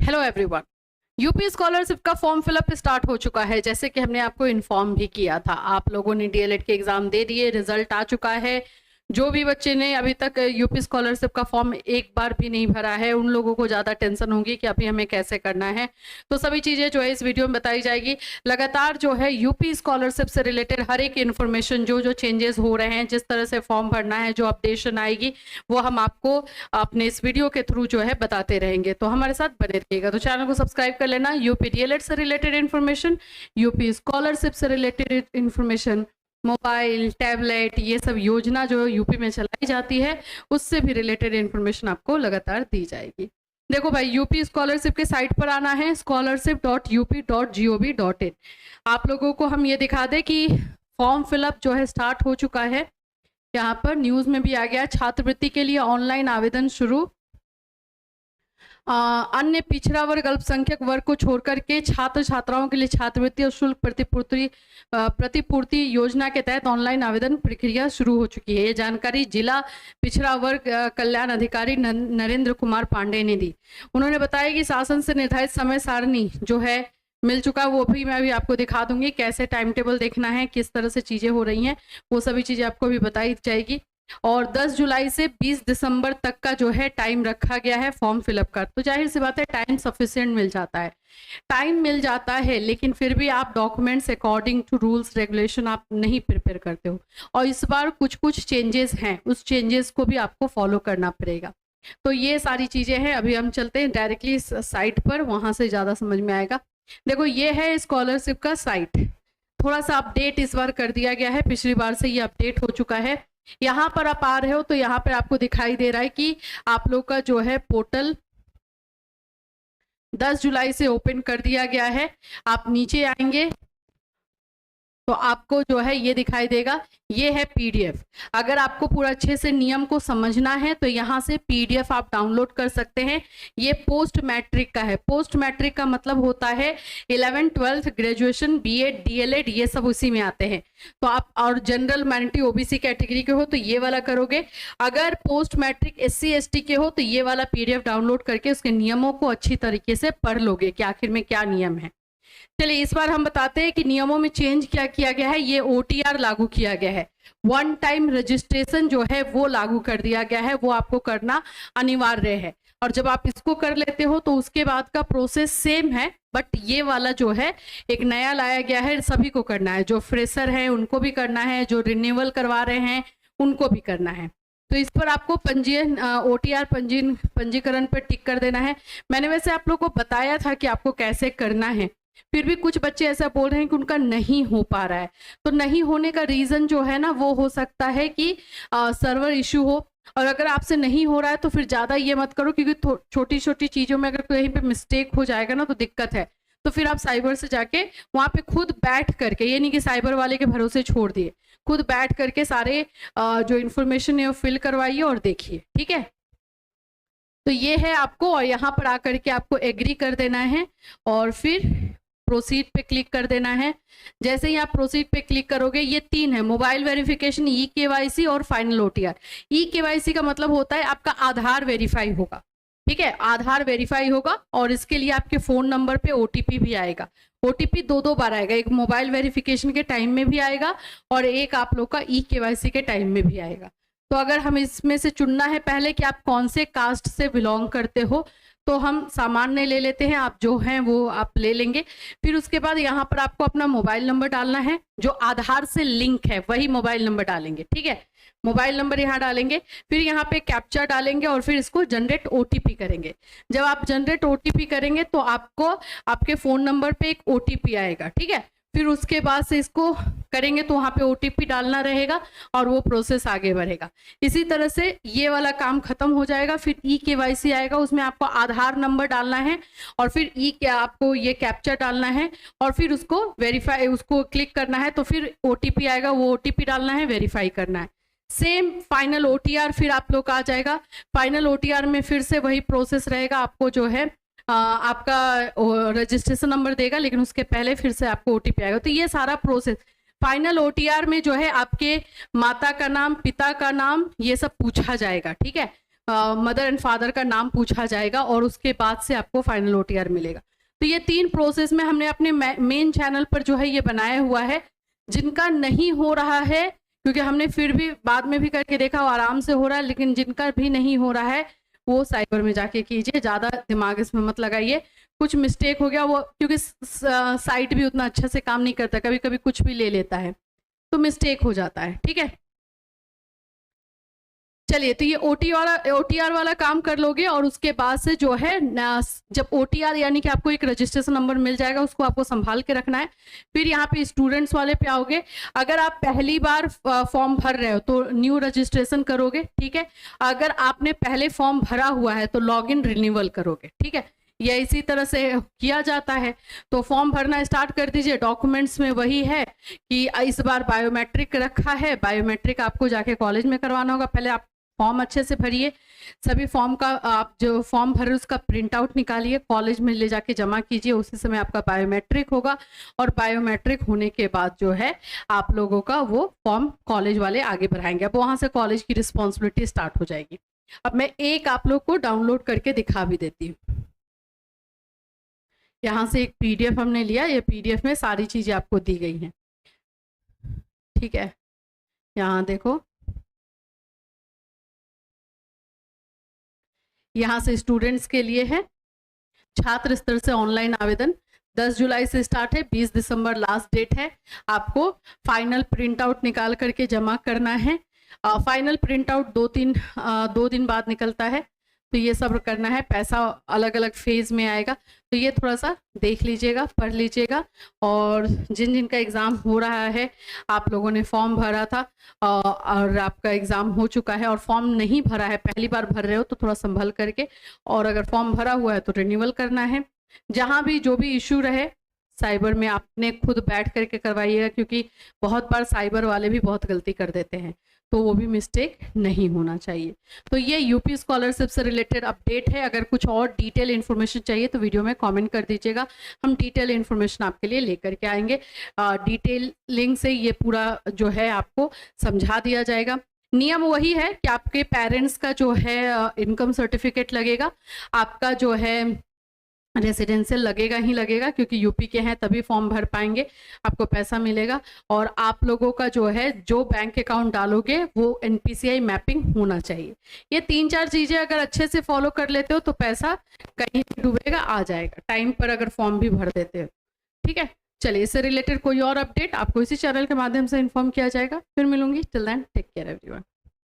Hello everyone. UP scholarship का form fill up start हो चुका है, जैसे कि हमने आपको इन्फॉर्म भी किया था। आप लोगों ने डीएलएड के एग्जाम दे दिए, रिजल्ट आ चुका है। जो भी बच्चे ने अभी तक यूपी स्कॉलरशिप का फॉर्म एक बार भी नहीं भरा है, उन लोगों को ज़्यादा टेंशन होगी कि अभी हमें कैसे करना है। तो सभी चीज़ें जो है इस वीडियो में बताई जाएगी। लगातार जो है यूपी स्कॉलरशिप से रिलेटेड हर एक इन्फॉर्मेशन, जो चेंजेस हो रहे हैं, जिस तरह से फॉर्म भरना है, जो अपडेशन आएगी, वो हम आपको अपने इस वीडियो के थ्रू जो है बताते रहेंगे। तो हमारे साथ बने रहिएगा। तो चैनल को सब्सक्राइब कर लेना। यूपी डीएलएड से रिलेटेड इन्फॉर्मेशन, यूपी स्कॉलरशिप से रिलेटेड इन्फॉर्मेशन, मोबाइल, टैबलेट, ये सब योजना जो यूपी में चलाई जाती है उससे भी रिलेटेड इन्फॉर्मेशन आपको लगातार दी जाएगी। देखो भाई, यूपी स्कॉलरशिप के साइट पर आना है scholarship.up.gov.in। आप लोगों को हम ये दिखा दें कि फॉर्म फिलअप जो है स्टार्ट हो चुका है। यहाँ पर न्यूज़ में भी आ गया, छात्रवृत्ति के लिए ऑनलाइन आवेदन शुरू। अन्य पिछड़ा वर्ग, अल्पसंख्यक वर्ग को छोड़कर के छात्र छात्राओं के लिए छात्रवृत्ति और शुल्क प्रतिपूर्ति योजना के तहत ऑनलाइन आवेदन प्रक्रिया शुरू हो चुकी है। ये जानकारी जिला पिछड़ा वर्ग कल्याण अधिकारी नरेंद्र कुमार पांडे ने दी। उन्होंने बताया कि शासन से निर्धारित समय सारणी जो है मिल चुका, वो भी मैं अभी आपको दिखा दूंगी। कैसे टाइम टेबल देखना है, किस तरह से चीज़ें हो रही हैं, वो सभी चीज़ें आपको भी बताई जाएगी। और 10 जुलाई से 20 दिसंबर तक का जो है टाइम रखा गया है फॉर्म फिलअप का। तो जाहिर सी बात है टाइम सफिशिएंट मिल जाता है, लेकिन फिर भी आप documents according to rules regulation आप नहीं प्रिपेयर करते हो। और इस बार कुछ कुछ चेंजेस हैं, उस चेंजेस को भी आपको फॉलो करना पड़ेगा। तो ये सारी चीज़ें हैं। अभी हम चलते हैं डायरेक्टली साइट पर, वहाँ से ज़्यादा समझ में आएगा। देखो, ये है स्कॉलरशिप का साइट। थोड़ा सा अपडेट इस बार कर दिया गया है, पिछली बार से ये अपडेट हो चुका है। यहाँ पर आप आ रहे हो तो यहाँ पर आपको दिखाई दे रहा है कि आप लोग का जो है पोर्टल 10 जुलाई से ओपन कर दिया गया है। आप नीचे आएंगे तो आपको जो है ये दिखाई देगा, ये है पीडीएफ। अगर आपको पूरा अच्छे से नियम को समझना है तो यहाँ से पीडीएफ आप डाउनलोड कर सकते हैं। ये पोस्ट मैट्रिक का है। पोस्ट मैट्रिक का मतलब होता है 11th 12th graduation, BEd, DElEd, ये सब उसी में आते हैं। तो आप और जनरल, माइनॉरिटी, ओबीसी कैटेगरी के हो तो ये वाला करोगे। अगर पोस्ट मैट्रिक एससी एसटी के हो तो ये वाला पीडीएफ डाउनलोड करके उसके नियमों को अच्छी तरीके से पढ़ लोगे कि आखिर में क्या नियम है। चलिए इस बार हम बताते हैं कि नियमों में चेंज क्या किया गया है। ये ओटीआर लागू किया गया है। वन टाइम रजिस्ट्रेशन जो है वो लागू कर दिया गया है, वो आपको करना अनिवार्य है। और जब आप इसको कर लेते हो तो उसके बाद का प्रोसेस सेम है, बट ये वाला जो है एक नया लाया गया है, सभी को करना है। जो फ्रेशर है उनको भी करना है, जो रिन्यूअल करवा रहे हैं उनको भी करना है। तो इस पर आपको पंजीयन, ओटीआर पंजीकरण पर टिक कर देना है। मैंने वैसे आप लोग को बताया था कि आपको कैसे करना है, फिर भी कुछ बच्चे ऐसा बोल रहे हैं कि उनका नहीं हो पा रहा है। तो नहीं होने का रीजन जो है ना, वो हो सकता है कि सर्वर इशू हो। और अगर आपसे नहीं हो रहा है तो फिर ज़्यादा ये मत करो, क्योंकि छोटी छोटी चीज़ों में अगर कहीं पे मिस्टेक हो जाएगा ना तो दिक्कत है। तो फिर आप साइबर से जाके वहाँ पे खुद बैठ करके, ये नहीं कि साइबर वाले के भरोसे छोड़ दिए, खुद बैठ करके सारे जो इन्फॉर्मेशन है वो फिल करवाइए और देखिए, ठीक है। तो ये है आपको, और यहाँ पर आकर के आपको एग्री कर देना है और फिर प्रोसीड पे क्लिक कर देना है। जैसे ही आप प्रोसीड पे क्लिक करोगे, ये 3 है, मोबाइल वेरिफिकेशन, ई केवाईसी और फाइनल ओटीआर। ई केवाईसी का मतलब होता है आपका आधार वेरीफाई होगा, ठीक है। आधार वेरीफाई होगा और इसके लिए आपके फोन नंबर पे ओटीपी भी आएगा। ओटीपी 2 बार आएगा, एक मोबाइल वेरिफिकेशन के टाइम में भी आएगा और एक आप लोग का ई केवाईसी के टाइम में भी आएगा। तो अगर हम इसमें से चुनना है पहले कि आप कौन से कास्ट से बिलोंग करते हो, तो हम सामान्य ले लेते हैं, आप जो हैं वो आप ले लेंगे। फिर उसके बाद यहाँ पर आपको अपना मोबाइल नंबर डालना है, जो आधार से लिंक है वही मोबाइल नंबर डालेंगे, ठीक है। मोबाइल नंबर यहाँ डालेंगे, फिर यहाँ पे कैप्चा डालेंगे और फिर इसको जनरेट ओटीपी करेंगे। जब आप जनरेट ओटीपी करेंगे तो आपको आपके फोन नंबर पे एक ओटीपी आएगा, ठीक है। फिर उसके बाद से इसको करेंगे तो वहाँ पे ओटीपी डालना रहेगा और वो प्रोसेस आगे बढ़ेगा। इसी तरह से ये वाला काम खत्म हो जाएगा। फिर ई केवाईसी आएगा, उसमें आपको आधार नंबर डालना है और फिर आपको ये कैप्चा डालना है और फिर उसको वेरीफाई, उसको क्लिक करना है। तो फिर ओटीपी आएगा, वो ओटीपी डालना है, वेरीफाई करना है। सेम फाइनल ओटीआर फिर आप लोग का आ जाएगा। फाइनल ओटीआर में फिर से वही प्रोसेस रहेगा, आपको जो है आपका रजिस्ट्रेशन नंबर देगा, लेकिन उसके पहले फिर से आपको ओटीपी आएगा। तो ये सारा प्रोसेस फाइनल ओटीआर में जो है आपके माता का नाम, पिता का नाम, ये सब पूछा जाएगा, ठीक है। मदर एंड फादर का नाम पूछा जाएगा और उसके बाद से आपको फाइनल OTR मिलेगा। तो ये 3 प्रोसेस में हमने अपने मेन चैनल पर जो है ये बनाया हुआ है। जिनका नहीं हो रहा है, क्योंकि हमने फिर भी बाद में भी करके देखा वो आराम से हो रहा है, लेकिन जिनका भी नहीं हो रहा है वो साइबर में जाके कीजिए, ज़्यादा दिमाग इसमें मत लगाइए। कुछ मिस्टेक हो गया वो, क्योंकि साइट भी उतना अच्छा से काम नहीं करता, कभी कभी कुछ भी ले लेता है तो मिस्टेक हो जाता है। ठीक है, चलिए, तो ये OTR वाला काम कर लोगे और उसके बाद से जो है जब OTR यानी कि आपको एक रजिस्ट्रेशन नंबर मिल जाएगा, उसको आपको संभाल के रखना है। फिर यहाँ पे स्टूडेंट्स वाले पे आओगे। अगर आप पहली बार फॉर्म भर रहे हो तो न्यू रजिस्ट्रेशन करोगे। ठीक है, अगर आपने पहले फॉर्म भरा हुआ है तो लॉगिन रिन्यूअल करोगे। ठीक है, यह इसी तरह से किया जाता है। तो फॉर्म भरना स्टार्ट कर दीजिए। डॉक्यूमेंट्स में वही है कि इस बार बायोमेट्रिक रखा है, बायोमेट्रिक आपको जाके कॉलेज में करवाना होगा। पहले आप फॉर्म अच्छे से भरिए, सभी फॉर्म का आप जो फॉर्म भरे उसका प्रिंट आउट निकालिए, कॉलेज में ले जाके जमा कीजिए। उसी समय आपका बायोमेट्रिक होगा और बायोमेट्रिक होने के बाद जो है आप लोगों का वो फॉर्म कॉलेज वाले आगे बढ़ाएंगे। अब वहां से कॉलेज की रिस्पॉन्सिबिलिटी स्टार्ट हो जाएगी। अब मैं एक आप लोग को डाउनलोड करके दिखा भी देती हूँ। यहाँ से एक PDF हमने लिया, ये PDF में सारी चीजें आपको दी गई हैं। ठीक है, यहाँ देखो, यहाँ से स्टूडेंट्स के लिए है छात्र स्तर से ऑनलाइन आवेदन 10 जुलाई से स्टार्ट है, 20 दिसंबर लास्ट डेट है। आपको फाइनल प्रिंट आउट निकाल करके जमा करना है। फाइनल प्रिंट आउट 2 दिन बाद निकलता है, तो ये सब करना है। पैसा अलग अलग फेज में आएगा, तो ये थोड़ा सा देख लीजिएगा, पढ़ लीजिएगा। और जिन जिन का एग्ज़ाम हो रहा है, आप लोगों ने फॉर्म भरा था और आपका एग्ज़ाम हो चुका है और फॉर्म नहीं भरा है, पहली बार भर रहे हो तो थोड़ा संभल करके, और अगर फॉर्म भरा हुआ है तो रिन्यूअल करना है। जहाँ भी जो भी इशू रहे साइबर में आपने खुद बैठ करके करवाइएगा, क्योंकि बहुत बार साइबर वाले भी बहुत गलती कर देते हैं, तो वो भी मिस्टेक नहीं होना चाहिए। तो ये यूपी स्कॉलरशिप से रिलेटेड अपडेट है। अगर कुछ और डिटेल इन्फॉर्मेशन चाहिए तो वीडियो में कमेंट कर दीजिएगा, हम डिटेल इन्फॉर्मेशन आपके लिए लेकर के आएंगे। डिटेल लिंक से ये पूरा जो है आपको समझा दिया जाएगा। नियम वही है कि आपके पेरेंट्स का जो है इनकम सर्टिफिकेट लगेगा, आपका जो है रेसिडेंशियल लगेगा ही लगेगा, क्योंकि यूपी के हैं तभी फॉर्म भर पाएंगे, आपको पैसा मिलेगा। और आप लोगों का जो है जो बैंक अकाउंट डालोगे वो NPCI मैपिंग होना चाहिए। ये 3-4 चीज़ें अगर अच्छे से फॉलो कर लेते हो तो पैसा कहीं डूबेगा, आ जाएगा टाइम पर, अगर फॉर्म भी भर देते हो। ठीक है, चलिए, इससे रिलेटेड कोई और अपडेट आपको इसी चैनल के माध्यम से इन्फॉर्म किया जाएगा। फिर मिलूंगी, till then take care everyone.